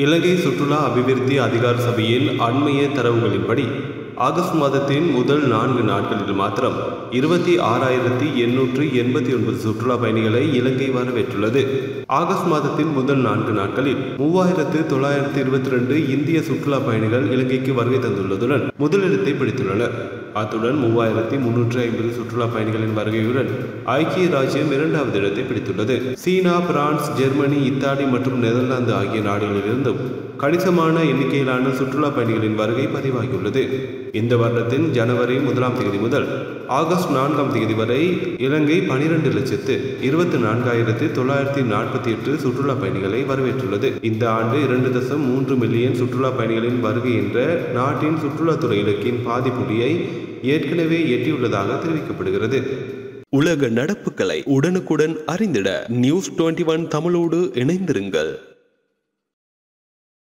இலங்கை சுற்றுலா அபிவிருத்தி அதிகார சபையின் அண்மைய தரவுகளின்படி ஆகஸ்ட் மாதத்தின் முதல் 4 நாட்களில் மாத்திரம் 26,889 சுற்றுலா பயணிகளை இலங்கை வரவேற்றுள்ளது. ஆகஸ்ட் மாதத்தின் முதல் 4 நாட்களில் 3,922 இந்திய சுற்றுலா பயணிகள் இலங்கைக்கு வருகை தந்துள்ளதுடன் முதலிடத்தை பிடித்துள்ளனர். அத்துடன் 3,350 சுற்றுலா பயணிகளின் வருகையுடன் ஐக்கிய ராஜ்யம் 2வது இடத்தை பிடித்துள்ளது. சீனா, பிரான்ஸ், ஜெர்மனி, இத்தாலி மற்றும் நெதர்லாந்து ஆகிய நாடுகளிலிருந்தும் கணிசமான எண்ணிக்கையிலான சுற்றுலா பயணிகளின் வருகை பதிவாகியுள்ளது. இந்த வருடத்தின் ஜனவரி 1ஆம் தேதி முதல் ஆகஸ்ட் 4ஆம் தேதி வரை இலங்கை 12,24,948 சுற்றுலா பயணிகளை வரவேற்றுள்ளது. இந்த ஆண்டு 2.3 மில்லியன் சுற்றுலா பயணிகளின் வருகை என்ற நாட்டின் சுற்றுலாத்துறை இலக்கின் பாதிப்புள்ளியை ஏற்கனவே எட்டியுள்ளதாக தெரிவிக்கப்படுகிறது. உலக நடப்புகளை உடனுக்குடன் அறிந்திட News 21 தமிழோடு இணைந்திருங்கள்.